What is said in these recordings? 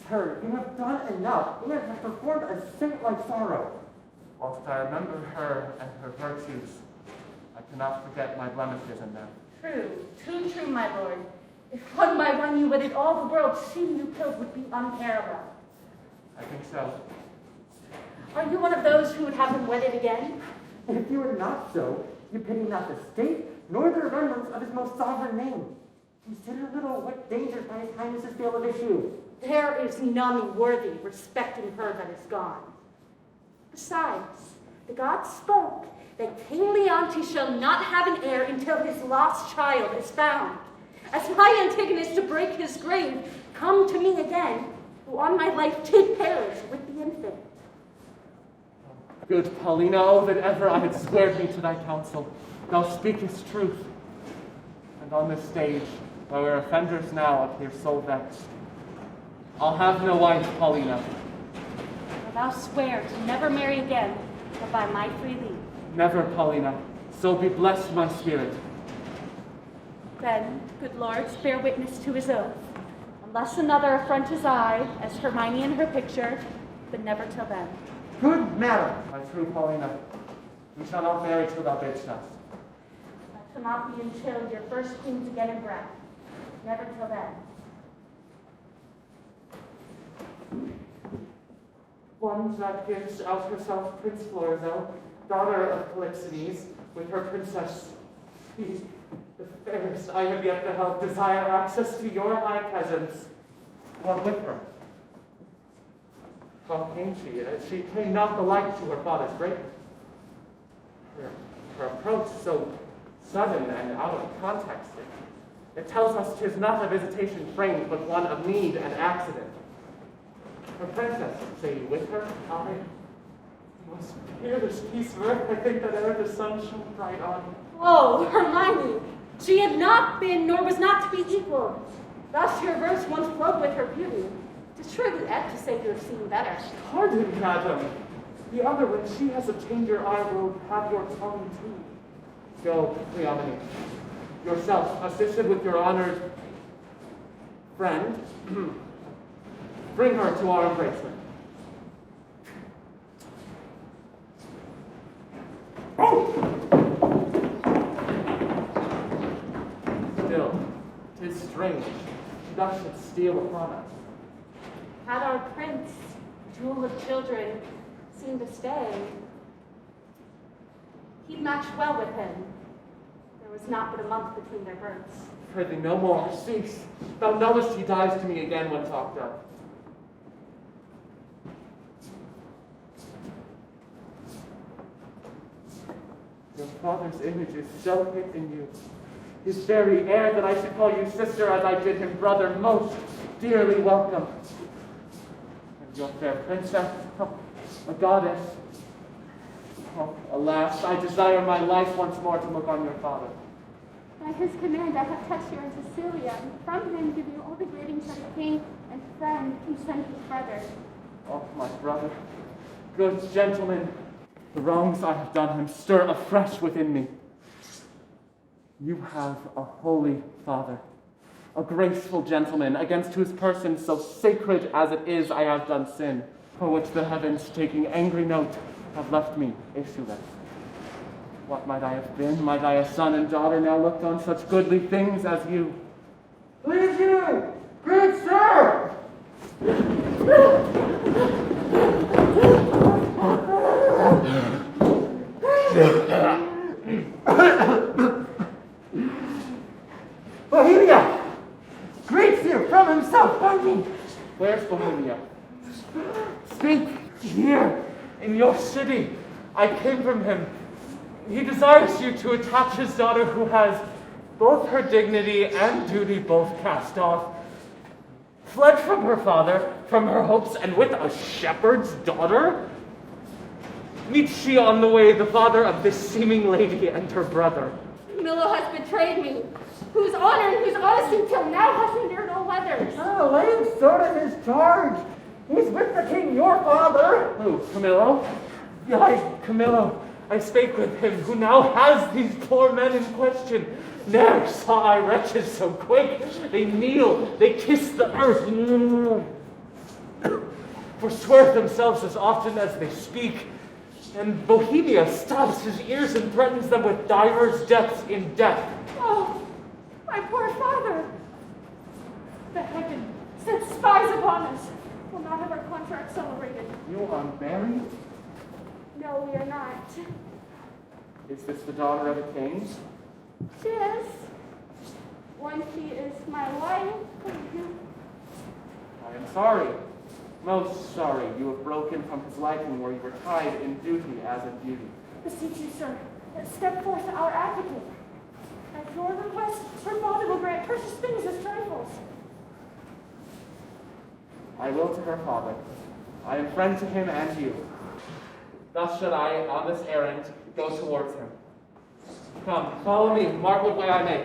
Sir, you have done enough, and have performed a saint-like sorrow. Whilst I remember her and her virtues, I cannot forget my blemishes in them. True, too true, my lord. If one by one you wedded all the world, she you killed would be unparalleled. I think so. Are you one of those who would have him wedded again? If you were not so, you pity not the state, nor the remembrance of his most sovereign name. Consider little what dangers by his highness's fail of issue. There is none worthy respecting her that is gone. Besides, the gods spoke that King Leontes shall not have an heir until his lost child is found. As my Antigonus to break his grave, come to me again, who on my life did perish with the infant. Good Paulina, oh, that ever I had squared me to thy counsel. Thou speakest truth. And on this stage, where offenders now appear so vexed, I'll have no wife, Paulina. Will thou swear to never marry again, but by my free leave? Never, Paulina. So be blessed my spirit. Then, good lords, bear witness to his oath. Unless another affront his eye, as Hermione in her picture, but never till then. Good madam. My true Paulina, we shall not marry till thou bidst us. That shall not be until your first queen's again in breath. Never till then. One that gives out herself Prince Florizel, daughter of Polixenes, with her princess, the fairest I have yet beheld, desire access to your high presence. What with her? How came she? She came not the like to her father's greatness. Her approach so sudden and out of context. It tells us 'tis not a visitation framed, but one of need and accident. Her princess, say you with her? I, the most peerless piece of earth, I think that e'er the sun shone bright on. Oh, Hermione! She had not been, nor was not to be equal. Thus your verse once flowed with her beauty. 'Tis surely apt to say you have seen better. Pardon, madam. The other, when she has obtained your eye, will have your tongue too. Go, Cleomene. Yourself, assisted with your honored friend, bring her to our embracement. Still, 'tis strange, thus should steal upon us. Had our prince, jewel of children, seemed to stay, he'd match well with him. There was not but a month between their births. Prithee, no more, cease. Thou knowest he dies to me again when talked of. Your father's image is so hid in you, his very air, that I should call you sister as I did him brother, most dearly welcome. And your fair princess, a goddess. Oh, alas, I desire my life once more to look on your father. By his command, I have touched you in Sicilia, and from him give you all the greetings that a king and friend can send his brother. Oh, my brother, good gentlemen, the wrongs I have done him stir afresh within me. You have a holy father, a graceful gentleman, against whose person, so sacred as it is, I have done sin, for which the heavens, taking angry note, have left me issueless. What might I have been? Might I a son and daughter now looked on such goodly things as you? Please you, good sir! Bohemia greets you from himself by me. Where's Bohemia? Speak. Here, in your city. I came from him. He desires you to attach his daughter, who has both her dignity and duty both cast off, fled from her father, from her hopes, and with a shepherd's daughter? Meets she on the way the father of this seeming lady and her brother? Camillo has betrayed me, whose honor and whose honesty till now has endured all weathers. Oh, lay him so to his charge. He's with the king, your father. Who, Camillo? Aye, Camillo. I spake with him, who now has these poor men in question. Ne'er saw I wretches so quick. They kneel, they kiss the earth. forswear themselves as often as they speak, and Bohemia stops his ears and threatens them with divers deaths in death. Oh, my poor father. The heaven sent spies upon us. We'll not have our contract celebrated. You are married? No, we are not. Is this the daughter of a king? She is. When she is my wife. I am sorry, most sorry, you have broken from his liking where you were tied in duty as a duty. Beseech you, sir, step forth our advocate. At your request, her father will grant precious things as trifles. I will to her father. I am friend to him and you. Thus should I, on this errand, go towards him. Come, follow me, mark what way I make.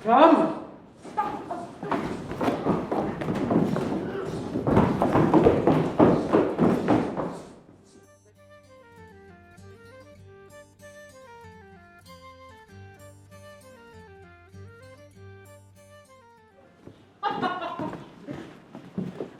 Come!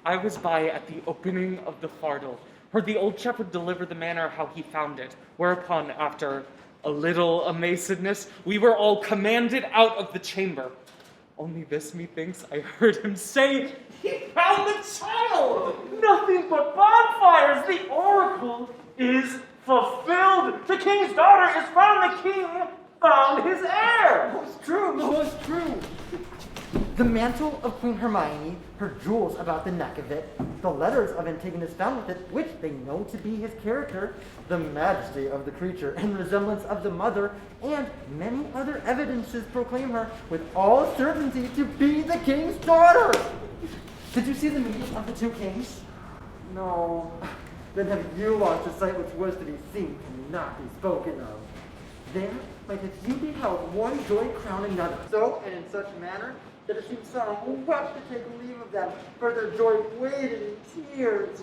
I was by at the opening of the fardel, heard the old shepherd deliver the manner how he found it, whereupon, after a little amazedness, we were all commanded out of the chamber. Only this, methinks, I heard him say, he found the child! Nothing but bonfires! The oracle is fulfilled! The king's daughter is found! The king found his heir! Most true, most true. The mantle of Queen Hermione, her jewels about the neck of it, the letters of Antigonus found with it, which they know to be his character, the majesty of the creature and resemblance of the mother, and many other evidences proclaim her with all certainty to be the king's daughter. Did you see the meeting of the two kings? No. Then have you lost the sight which was to be seen cannot be spoken of. There, like if you beheld one joy crown another, so and in such manner that it seemed sorrow wept to take leave of them, for their joy waded in tears.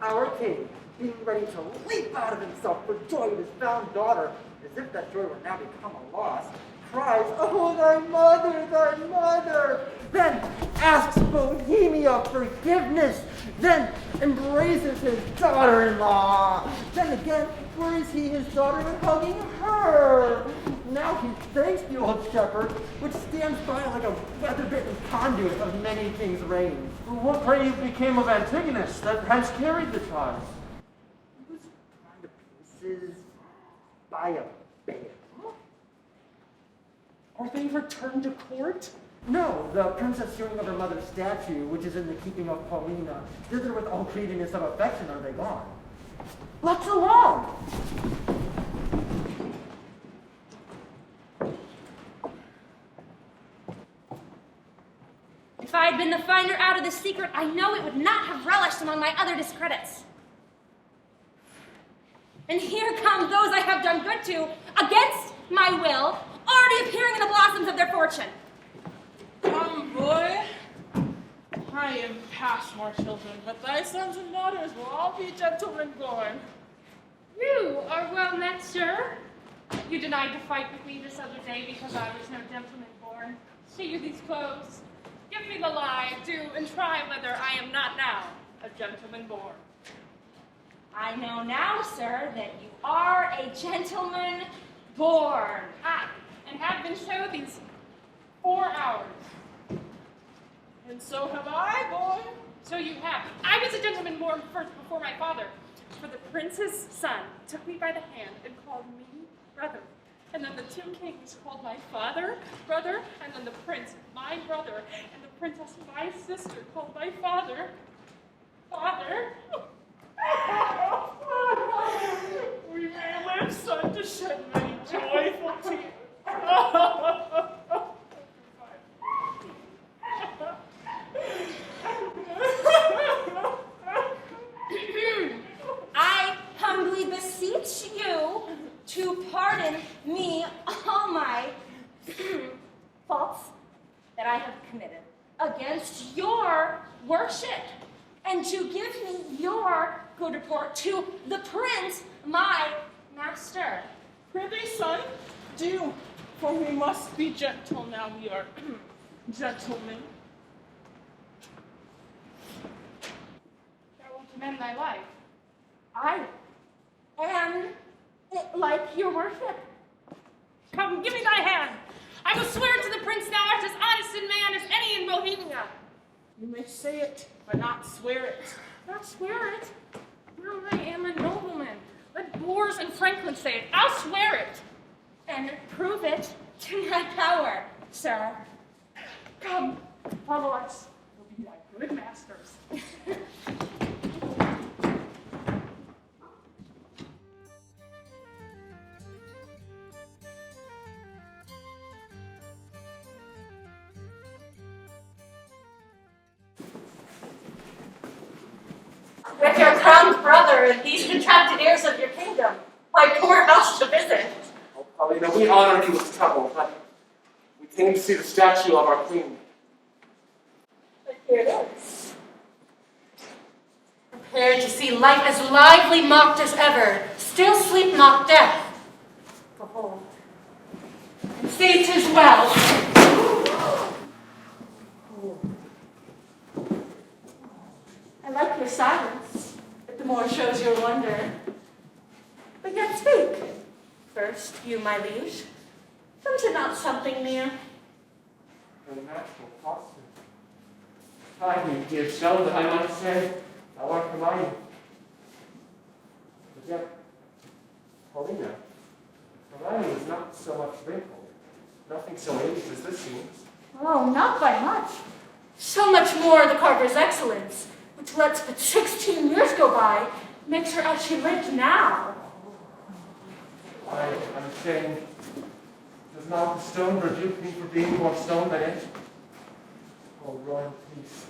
Our king, being ready to leap out of himself for joy of his found daughter, as if that joy were now become a loss, cries, "Oh, thy mother, thy mother!" Then asks Bohemia forgiveness, then embraces his daughter-in-law. Then again, worries he his daughter with hugging her. Now he thanks the old shepherd, which stands by like a weather-bitten conduit of many kings' reigns. What pray you became of Antigonus that hence carried the child? He was torn to pieces by a bear. Are they returned to court? No, the princess hearing of her mother's statue, which is in the keeping of Paulina, thither with all greediness of affection are they gone. Let's along! If I had been the finder out of the secret, I know it would not have relished among my other discredits. And here come those I have done good to, against my will, already appearing in the blossoms of their fortune. Come, boy. I am past more children, but thy sons and daughters will all be gentlemen born. You are well met, sir. You denied to fight with me this other day because I was no gentleman born. See you these clothes. Give me the lie, do, and try whether I am not now a gentleman born. I know now, sir, that you are a gentleman born. Aye, and have been so these 4 hours. And so have I, boy. So you have. I was a gentleman born first before my father, for the prince's son took me by the hand and called me brother. And then the two kings called my father brother, and then the prince my brother, and the princess my sister called my father father. We may live, son, to shed many joyful tears. I humbly beseech you to pardon me all my faults that I have committed against your worship, and to give me your good report to the prince, my master. Prithee, son, do, for we must be gentle now we are gentlemen. commend thy life. I am like your worship. Come, give me thy hand. I will swear to the prince thou art as honest in man as any in Bohemia. You may say it, but not swear it. Not swear it. Well, I am a nobleman. Let boors and franklins say it. I'll swear it. And prove it to my power, sir. Come, follow us. We'll be thy good masters. With your crowned brother and these contracted heirs of your kingdom, my poor house to visit. Oh, Paulina, we honor you with trouble, but we came to see the statue of our queen. But here it is. Prepared to see life as lively mocked as ever, still sleep not death. Behold, and see 'tis well. I like your silence, it the more shows your wonder. But yet speak. First, you, my liege, comes it not something near? Her natural posture. Hide me, dear show that I might say, thou art Hermione. But yet, Paulina, Hermione is not so much wrinkled, nothing so aged as this seems. Oh, not by much. So much more the carver's excellence, which lets but 16 years go by, makes her as she lived now. I am ashamed. Does not the stone rebuke me for being more stone than it? O royal peace,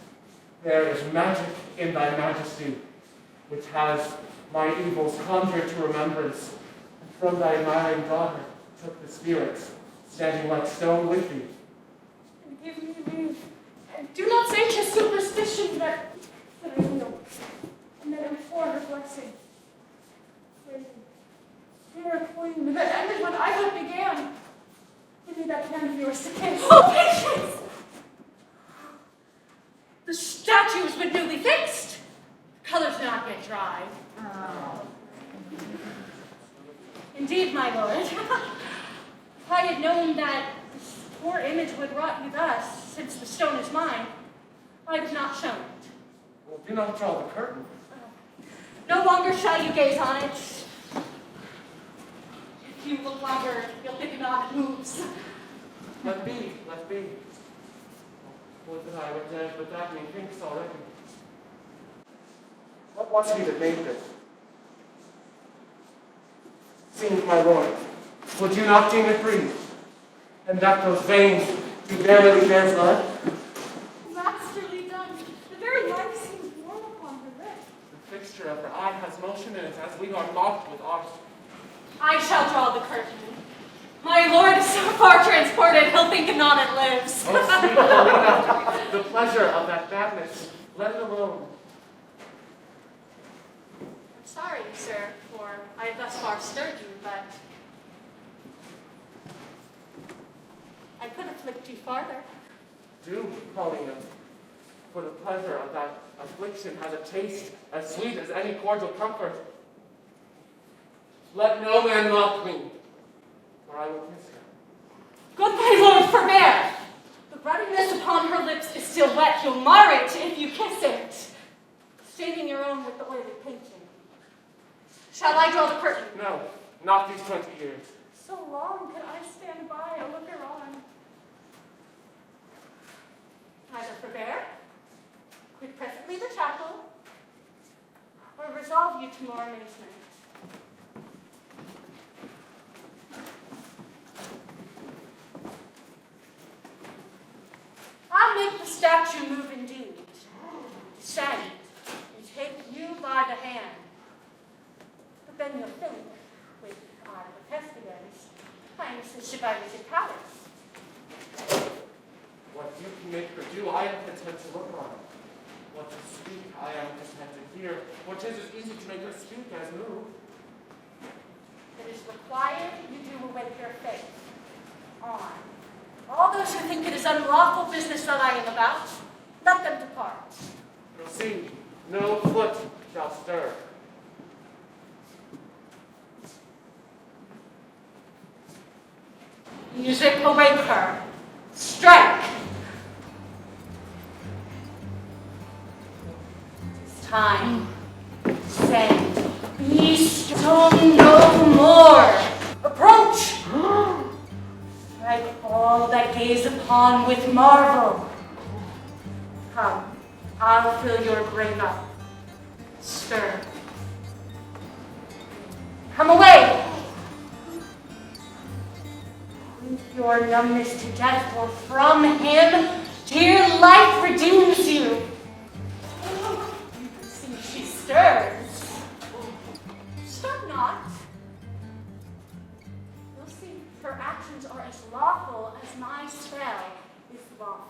there is magic in thy majesty, which has my evils conjured to remembrance, and from thy admiring daughter took the spirits, standing like stone with thee. And give me leave. And do not say 'tis superstition that I kneel, and that implore her blessing. Dear queen, that ended when I but began. Give me that hand of yours to kiss. Oh, patience! The statue has been newly fixed. The color's not yet dry. Oh. Indeed, my lord. If I had known that this poor image would rot you thus, since the stone is mine, I'd have not shown it. Well, do not draw the curtain. No longer shall you gaze on it. If you look longer, you'll think it not moves. Let be, let be. Would that I were dead, but that methinks already. What was he that made this? Seems, my lord, would you not deem it breathed? And that those veins do verily bear blood? Masterly done. The very life seems warm upon her lips. The fixture of her eye has motion in it as we are mocked with art. I shall draw the curtain. My lord is so far transported, he'll think it not it lives. Oh, sweet Paulina, the pleasure of that madness, let it alone. I'm sorry, sir, for I have thus far stirred you, but I could afflict you farther. Do, Paulina, for the pleasure of that affliction has a taste as sweet as any cordial comfort. Let no man mock me, or I will kiss her. Good my lord, forbear! The ruddiness upon her lips is still wet. You'll mar it if you kiss it, staining your own with the oily painting. Shall I draw the curtain? No, not these 20 years. So long can I stand by a looker on. Either forbear, quit presently the chapel, or resolve you to more amazement. I'll make the statue move indeed, descend, and take you by the hand. But then you'll think, with our Pestilence, I am Shakespeare's palace. What you can make her do, I am content to look on. What to speak, I am content to hear. What is as easy to make her speak as move. It is required you do awake your faith. On. All those who think it is unlawful business that I am about, let them depart. Proceed. No foot shall stir. Music, awake her. Strike! It's time. Send. Beast no more. Approach! Strike all that gaze upon with marvel. Come, I'll fill your brain up. Stir. Come away! Weep your numbness to death, for from him dear life redeems you. You can see she stirs. Stop not. You'll see her actions are as lawful as my spell is lawful.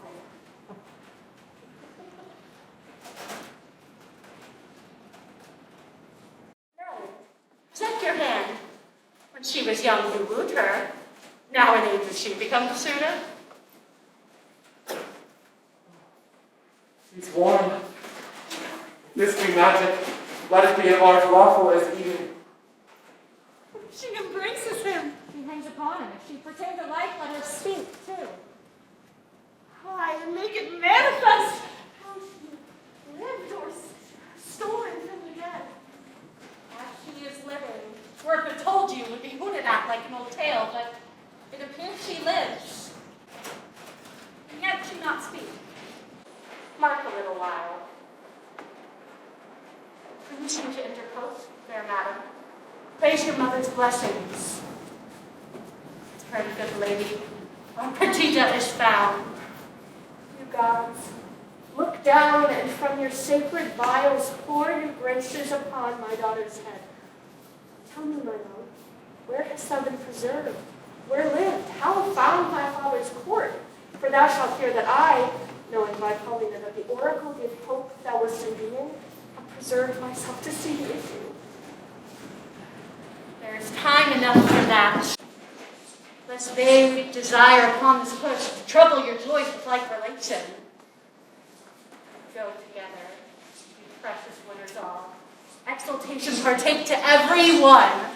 No, set your hand. When she was young, you wooed her. Now in age has she become the suitor? He's warm. This be magic. Let it be an art lawful as Eden. She embraces him. She hangs upon him. If she pretend to like, let her speak, too. Why, and make it manifest How she lived or stolen from the dead. As she is living, were it told you would be hooted at like an old tale, but it appears she lives. And yet she not speak. Mark a little while. Permission to interpose, fair madam. Praise your mother's blessings. Turn, good lady. Our Perdita is found. You gods, look down and from your sacred vials pour your graces upon my daughter's head. Tell me, my love, where hast thou been preserved? Where lived? How found thy father's court? For thou shalt hear that I, knowing by Paulina that the oracle gave hope thou wast in being, have preserved myself to see the issue. There is time enough for that. Lest they desire upon this push to trouble your joys with like relation. Go together, you precious winners all. Exultation partake to every one.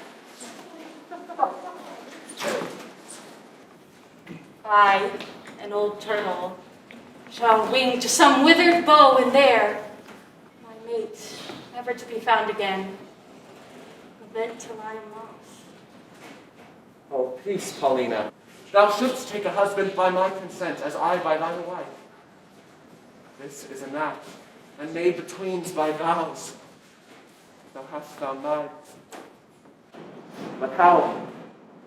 I, an old turtle, shall wing to some withered bow, and there, my mate, never to be found again, lament till I am lost. Oh, peace, Paulina. Thou shouldst take a husband by my consent, as I by thine wife. This is a match, and made betweens by vows. Thou hast found mine. But how?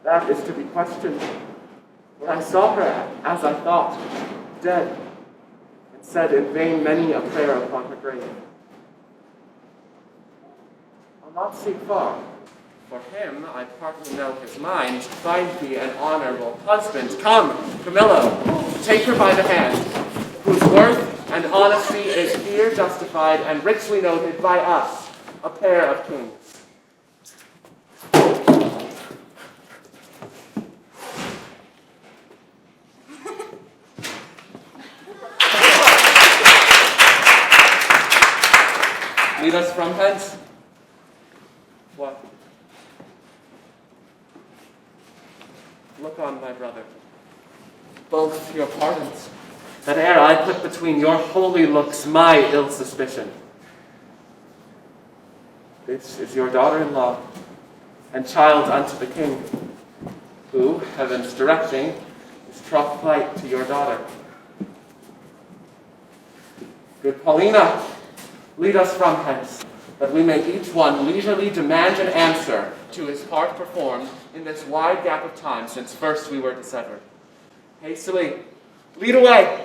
That is to be questioned. When I saw her, as I thought, dead, and said in vain many a prayer upon her grave. I'll not seek far. For him, I partly know his mind, to find thee an honorable husband. Come, Camillo, take her by the hand, whose worth and honesty is here justified and richly noted by us, a pair of kings. Lead us from hence. What? Look on, my brother. Both your pardons, that ere I put between your holy looks my ill suspicion. This is your daughter-in-law, and child unto the king, who, heaven's directing, is troth plight to your daughter. Good Paulina, lead us from hence, that we may each one leisurely demand an answer to his part performed in this wide gap of time since first we were dissevered. Hastily, lead away!